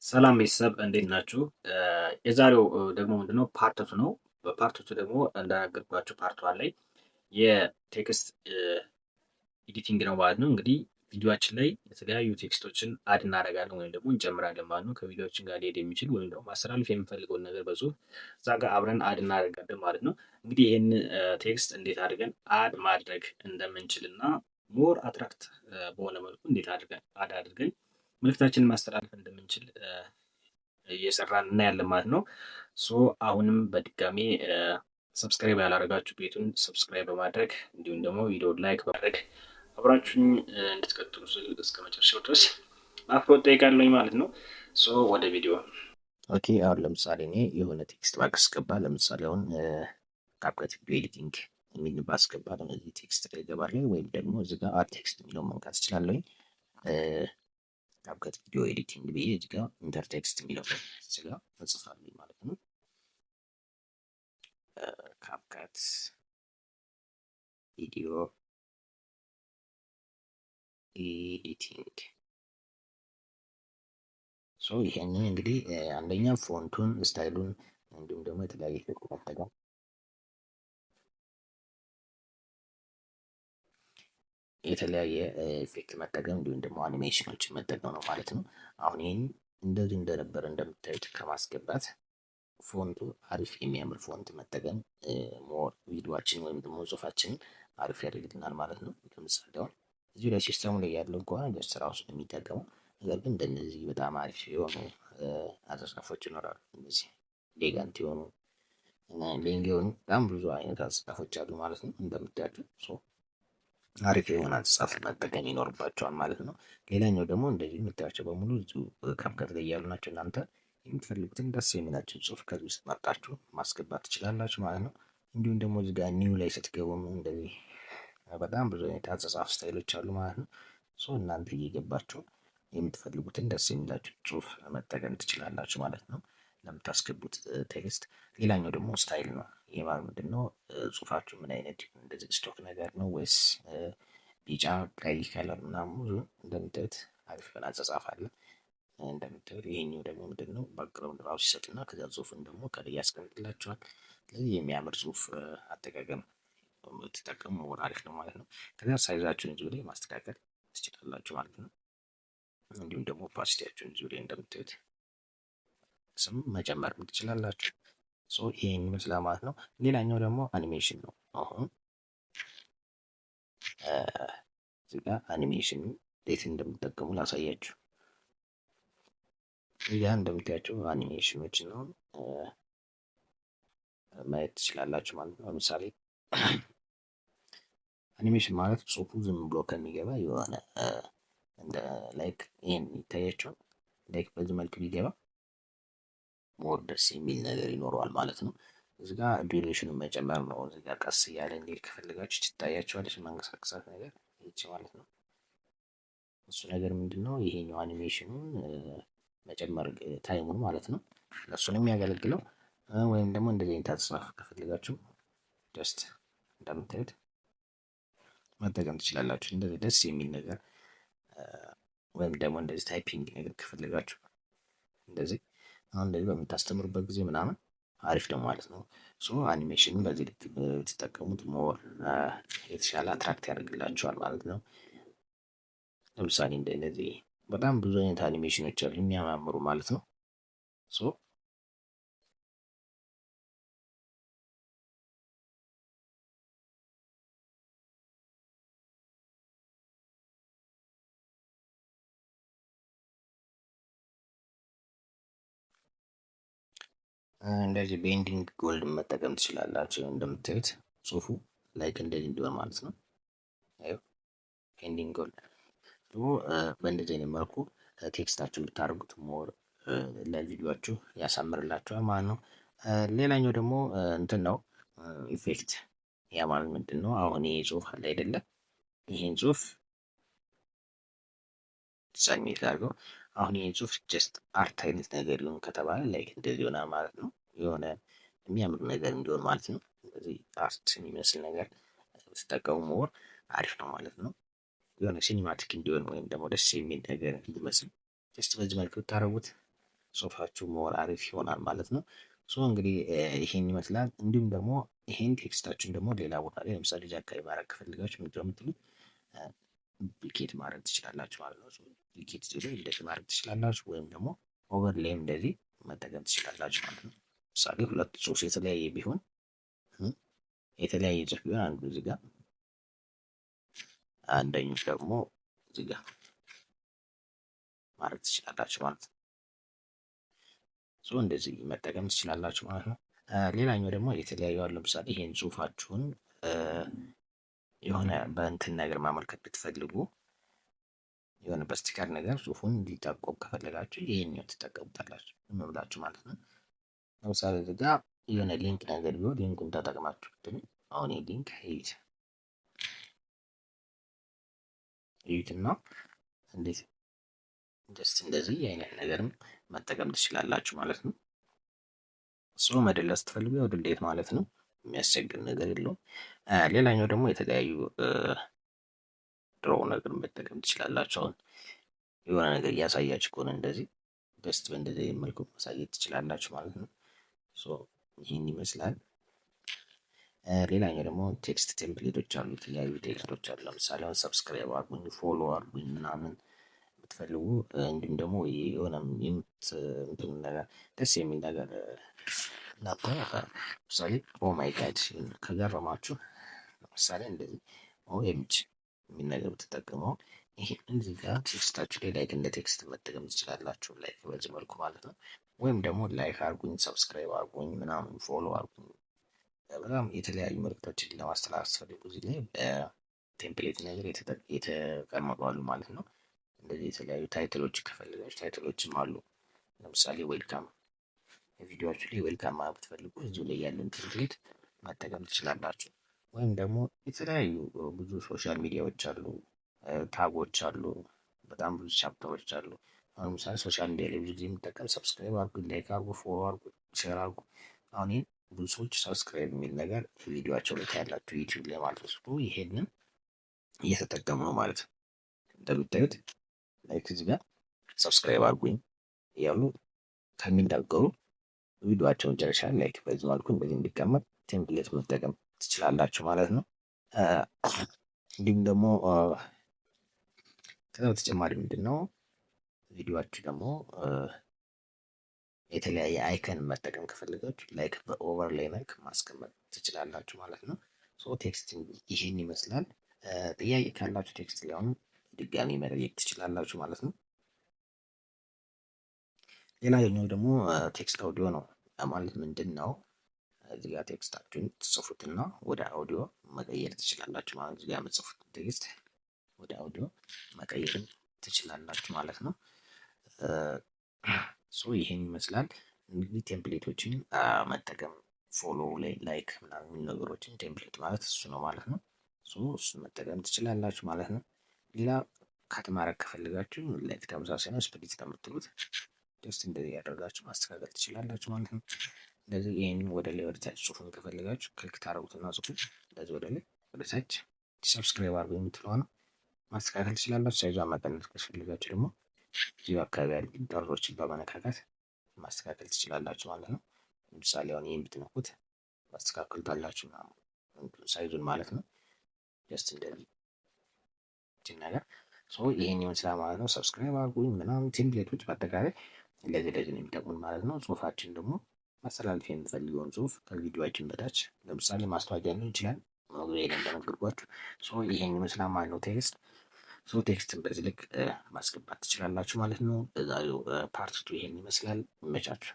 ሰላም ቤተሰብ እንዴት ናችሁ? የዛሬው ደግሞ ምንድነው ፓርት ቱ ነው። በፓርት ቱ ደግሞ እንደነገርኳችሁ ፓርት ዋን ላይ የቴክስት ኤዲቲንግ ነው ማለት ነው። እንግዲህ ቪዲዮአችን ላይ የተለያዩ ቴክስቶችን አድ እናደርጋለን ወይም ደግሞ እንጨምራለን ማለት ነው። ከቪዲዮአችን ጋር ሊሄድ የሚችል ወይም ደግሞ ማስተላለፍ የምንፈልገውን ነገር በጽሁፍ እዛ ጋር አብረን አድ እናደርጋለን ማለት ነው። እንግዲህ ይህን ቴክስት እንዴት አድርገን አድ ማድረግ እንደምንችል እና ሞር አትራክት በሆነ መልኩ እንዴት አድርገን አድ አድርገን መልእክታችንን ማስተላለፍ እንደምንችል እየሰራን እናያለን ማለት ነው። ሶ አሁንም በድጋሚ ሰብስክራይብ ያላደረጋችሁ ቤቱን ሰብስክራይብ በማድረግ እንዲሁም ደግሞ ቪዲዮ ላይክ በማድረግ አብራችሁኝ እንድትቀጥሉ ስል እስከ መጨረሻው ድረስ አክብሮት ጠይቃለሁኝ ማለት ነው። ሶ ወደ ቪዲዮ። ኦኬ አሁን ለምሳሌ እኔ የሆነ ቴክስት ባስገባ፣ ለምሳሌ አሁን ካፕከት ቪዲዮ ኤዲቲንግ የሚል ባስገባ እዚህ ቴክስት ላይ እገባለሁ፣ ወይም ደግሞ እዚህ ጋር አድ ቴክስት የሚለውን መንካት እችላለሁኝ። ካፕከት ቪዲዮ ኤዲቲንግ ብዬ እዚህ ጋር ኢንተር ቴክስት የሚለው እዚህ ጋር እጽፋለሁ ማለት ነው። ካፕከት ቪዲዮ ኤዲቲንግ ሶ ይሄንን እንግዲህ አንደኛ ፎንቱን ስታይሉን እንዲሁም ደግሞ የተለያየ ኢፌክት መጠቀም እንዲሁም ደግሞ አኒሜሽኖችን መጠቀም ነው ማለት ነው። አሁን ይህን እንደዚህ እንደነበረ እንደምታዩት ከማስገባት ፎንቱ አሪፍ የሚያምር ፎንት መጠቀም ሞር ቪዲዮአችን ወይም ደግሞ ጽሁፋችንን አሪፍ ያደርግልናል ማለት ነው። ለምሳሌ አሁን እዚህ ላይ ሲስተሙ ላይ ያለው ከሆነ ጀስት ራሱ የሚጠቀመው ነገር ግን እንደነዚህ በጣም አሪፍ የሆኑ አጻጻፎች ይኖራሉ። እነዚህ ሌጋንት የሆኑ ሌንግ የሆኑ በጣም ብዙ አይነት አጻጻፎች አሉ ማለት ነው። እንደምታያቸው አሪፍ የሆነ አጻጻፍ መጠቀም ይኖርባቸዋል ማለት ነው። ሌላኛው ደግሞ እንደዚህ የምታያቸው በሙሉ ካፕከት ላይ ያሉ ናቸው። እናንተ የምትፈልጉትን ደስ የሚላችሁን ጽሁፍ ከዚህ ውስጥ መርጣችሁ ማስገባት ትችላላችሁ ማለት ነው። እንዲሁም ደግሞ እዚህ ጋር ኒው ላይ ስትገቡም እንደዚህ በጣም ብዙ አይነት አጻጻፍ ስታይሎች አሉ ማለት ነው። ሶ እናንተ እየገባችሁ የምትፈልጉትን ደስ የሚላችሁ ጽሁፍ መጠቀም ትችላላችሁ ማለት ነው ለምታስገቡት ቴክስት። ሌላኛው ደግሞ ስታይል ነው። ይሄ ማለት ምንድን ነው? ጽሁፋችሁ ምን አይነት እንደዚህ ስቶክ ነገር ነው ወይስ ቢጫ ቀይ ከለር ምናምን ብዙ እንደምታዩት አሪፍ የሆነ አጻጻፍ አለ። እንደምታዩት ይሄኛው ደግሞ ምንድን ነው? ባክግራውንድ ራሱ ይሰጥና ከዛ ጽሁፍን ደግሞ ከላይ ያስቀምጥላችኋል። ስለዚህ የሚያምር ጽሁፍ አጠቃቀም ትጠቀሙ አሪፍ ነው ማለት ነው። ከዛ ሳይዛችሁን እዚሁ ላይ ማስተካከል ትችላላችሁ ማለት ነው። እንዲሁም ደግሞ ኦፓሲቲያችሁን እዚሁ ላይ እንደምታዩት ስም መጨመር ትችላላችሁ። ሶ ይሄን ይመስላል ማለት ነው። ሌላኛው ደግሞ አኒሜሽን ነው። አሁን እዚህ ጋር አኒሜሽን እንዴት እንደምትጠቀሙ ላሳያችሁ። እዚጋ እንደምታያቸው አኒሜሽኖች ነው ማየት ትችላላችሁ ማለት ነው። ለምሳሌ አኒሜሽን ማለት ጽሁፉ ዝም ብሎ ከሚገባ የሆነ እንደ ላይክ ይሄን ይታያቸዋል። ላይክ በዚህ መልክ ቢገባ ሞር ደስ የሚል ነገር ይኖረዋል ማለት ነው። እዚህ ጋር ዱሬሽኑን መጨመር ነው። እዚህ ጋር ቀስ እያለ እንዴት ከፈለጋችሁ ትታያቸዋለች መንቀሳቀሳት ነገር ይቺ ማለት ነው። እሱ ነገር ምንድን ነው? ይሄኛው አኒሜሽኑን መጨመር ታይሙን ማለት ነው። ለእሱ ነው የሚያገለግለው። ወይም ደግሞ እንደዚህ አይነት አጻጻፍ ከፈለጋችሁ ጀስት እንደምታዩት መጠቀም ትችላላችሁ። እንደዚህ ደስ የሚል ነገር ወይም ደግሞ እንደዚህ ታይፒንግ ነገር ከፈለጋችሁ እንደዚህ አሁን እንደዚህ በምታስተምሩበት ጊዜ ምናምን አሪፍ ነው ማለት ነው። ሶ አኒሜሽንን በዚህ ልትጠቀሙት ሞር የተሻለ አትራክት ያደርግላችኋል ማለት ነው። ለምሳሌ እንደዚህ በጣም ብዙ አይነት አኒሜሽኖች አሉ የሚያማምሩ ማለት ነው። ሶ እንደዚህ ቤንዲንግ ጎልድ መጠቀም ትችላላችሁ። እንደምታዩት ጽሁፉ ላይክ እንደዚህ እንዲሆን ማለት ነው። ቤንዲንግ ጎልድ በእንደዚህ አይነት መልኩ ቴክስታችሁ ብታደርጉት ሞር ለቪዲዮችሁ ያሳምርላችኋል ማለት ነው። ሌላኛው ደግሞ እንትን ነው ኢፌክት። ያ ማለት ምንድን ነው? አሁን ይሄ ጽሁፍ አለ አይደለም? ይሄን ጽሁፍ ሰሚት አድርገው አሁን ይሄ ጽሁፍ ጀስት አርት አይነት ነገር ይሁን ከተባለ ላይክ እንደዚህ ሆና ማለት ነው። የሆነ የሚያምር ነገር እንዲሆን ማለት ነው። ስለዚህ አርት የሚመስል ነገር ስትጠቀሙ ሞር አሪፍ ነው ማለት ነው። የሆነ ሲኒማቲክ እንዲሆን ወይም ደግሞ ደስ የሚል ነገር እንዲመስል ጀስት በዚህ መልክ ብታረጉት ጽሁፋችሁ ሞር አሪፍ ይሆናል ማለት ነው። እንግዲህ ይሄን ይመስላል። እንዲሁም ደግሞ ይሄን ቴክስታችሁን ደግሞ ሌላ ቦታ ላይ ለምሳሌ እዚህ አካባቢ ማድረግ ከፈልጋችሁ ምንድን ነው የምትሉት ዱፕሊኬት ማድረግ ትችላላችሁ ማለት ነው። ዱፕሊኬት ሲሉ እንደዚህ ማድረግ ትችላላችሁ፣ ወይም ደግሞ ኦቨርሌይም እንደዚህ መጠቀም ትችላላችሁ ማለት ነው። ለምሳሌ ሁለት ጽሁፍ የተለያየ ቢሆን የተለያየ ጽሁፍ ቢሆን አንዱ እዚህ ጋር አንደኞች ደግሞ እዚህ ጋር ማድረግ ትችላላችሁ ማለት ነው። እንደዚህ መጠቀም ትችላላችሁ ማለት ነው። ሌላኛው ደግሞ የተለያዩ ለምሳሌ ይሄን ጽሁፋችሁን የሆነ በእንትን ነገር ማመልከት ብትፈልጉ የሆነ በስቲከር ነገር ጽሁፉን እንዲጠቆም ከፈለጋችሁ ይሄኛው ትጠቀሙታላችሁ ብላችሁ ማለት ነው። ለምሳሌ እዚህ ጋር የሆነ ሊንክ ነገር ቢሆን ሊንኩን ተጠቅማችሁ አሁን ሊንክ እዩትና እንዴት ጀስት እንደዚህ አይነት ነገርም መጠቀም ትችላላችሁ ማለት ነው። መደለስ ትፈልጉ ያው ድሌት ማለት ነው። የሚያስቸግር ነገር የለውም። ሌላኛው ደግሞ የተለያዩ ድሮ ነገር መጠቀም ትችላላችሁ። አሁን የሆነ ነገር እያሳያችሁ ከሆነ እንደዚህ በስት በእንደዚህ መልኩ ማሳየት ትችላላችሁ ማለት ነው። ይህን ይመስላል። ሌላኛው ደግሞ ቴክስት ቴምፕሌቶች አሉ። የተለያዩ ቴክስቶች አሉ። ለምሳሌ አሁን ሰብስክራይብ አርጉኝ፣ ፎሎ አርጉኝ ምናምን ብትፈልጉ እንዲሁም ደግሞ የሆነ ነገር ደስ የሚል ነገር ለምሳሌ ኦማይ ጋድ ከገረማችሁ ለምሳሌ እንደዚህ ኦኤምጂ የሚል ነገር ብትጠቀመው ይሄ እዚህ ጋር ቴክስታችሁ ላይ ላይክ እንደ ቴክስት መጠቀም ትችላላችሁ። ላይክ በዚህ መልኩ ማለት ነው። ወይም ደግሞ ላይክ አርጉኝ፣ ሰብስክራይብ አርጉኝ ምናምን ፎሎ አርጉኝ በጣም የተለያዩ መልእክቶችን ለማስተላለፍ ስትፈልጉ እዚህ ላይ በቴምፕሌት ነገር የተቀመጡ አሉ ማለት ነው። እንደዚህ የተለያዩ ታይትሎች ከፈለጋችሁ ታይትሎችም አሉ። ለምሳሌ ዌልካም ቪዲዮዎች ላይ ዌልካም ማለት ብትፈልጉ እዚሁ ላይ ያለን ቴምፕሌት መጠቀም ትችላላችሁ። ወይም ደግሞ የተለያዩ ብዙ ሶሻል ሚዲያዎች አሉ፣ ታጎች አሉ፣ በጣም ብዙ ቻፕተሮች አሉ። አሁን ለምሳሌ ሶሻል ሚዲያ ላይ ብዙ ጊዜ የምጠቀም ሰብስክራይብ አርጉ፣ ላይክ አርጉ፣ ፎሎ አርጉ፣ ሼር አርጉ። አሁን ብዙ ሰዎች ሰብስክራይብ የሚል ነገር ቪዲዮቸው ላይ ታያላችሁ ዩቲዩብ ላይ ማለት ነው። ይሄንን እየተጠቀሙ ነው ማለት ነው። እንደምታዩት ላይክ እዚህ ጋር ሰብስክራይብ አርጉኝ እያሉ ከሚናገሩ ቪዲዮቸውን ጨርሻ ላይክ በዚህ መልኩ እንደዚህ እንዲቀመጥ ቴምፕሌት መጠቀም ትችላላችሁ ማለት ነው። እንዲሁም ደግሞ ከዛ በተጨማሪ ምንድን ነው ቪዲዮችሁ ደግሞ የተለያየ አይከን መጠቀም ከፈለጋችሁ ላይክ በኦቨርሌይ መልክ ማስቀመጥ ትችላላችሁ ማለት ነው። ቴክስት ይሄን ይመስላል። ጥያቄ ካላችሁ ቴክስት ላይ አሁን ድጋሚ መጠየቅ ትችላላችሁ ማለት ነው። ሌላኛው ደግሞ ቴክስት አውዲዮ ነው። ማለት ምንድን ነው? እዚህ ጋር ቴክስታችሁን ትጽፉትና ወደ አውዲዮ መቀየር ትችላላችሁ ማለት ነው። እዚህ ጋር የምትጽፉት ቴክስት ወደ አውዲዮ መቀየር ትችላላችሁ ማለት ነው። ይሄን ይመስላል እንግዲህ ቴምፕሌቶችን መጠቀም ፎሎ ላይ ላይክ ምናምን ነገሮችን ቴምፕሌት ማለት እሱ ነው ማለት ነው። እሱ መጠቀም ትችላላችሁ ማለት ነው። ሌላ ካት ማድረግ ከፈልጋችሁ ላይክ ተመሳሳይ ነው። ስፕሊት ለምትሉት ጀስት እንደዚህ ያደርጋችሁ ማስተካከል ትችላላችሁ ማለት ነው። እንደዚህ ይሄንን ወደ ላይ ወደ ታች ጽሁፉን ከፈልጋችሁ ክሊክ ታደርጉትና ጽሁፉን እንደዚህ ወደ ላይ ወደ ታች ሰብስክራይብ አድርጉ የምትለዋን ማስተካከል ትችላላችሁ። ሳይዟን መቀነስ ከፈልጋችሁ ደግሞ እዚሁ አካባቢ ያሉ ጠርዞችን በመነካካት ማስተካከል ትችላላችሁ ማለት ነው። ለምሳሌ አሁን ይህን ብትነኩት ማስተካከሉታላችሁ ሳይዙን ማለት ነው። ጀስት እንደዚህ ነገር ይሄን ይመስላል ማለት ነው። ሰብስክራይብ አድርጉኝ ምናምን ቴምፕሌቶች በአጠቃላይ ለዚህ ነው የሚጠቅሙን ማለት ነው። ጽሁፋችን ደግሞ ማስተላለፍ የምፈልገውን ጽሁፍ ከቪዲዮችን በታች ለምሳሌ ማስታወቂያ ሊሆን ይችላል መግቢያ ላይ እንደነገርኳችሁ ይሄን ይመስላል ማለት ነው። ቴክስትን በዚህ ልክ ማስገባት ትችላላችሁ ማለት ነው። በዛሬው ፓርት ቱ ይሄን ይመስላል። ይመቻችሁ።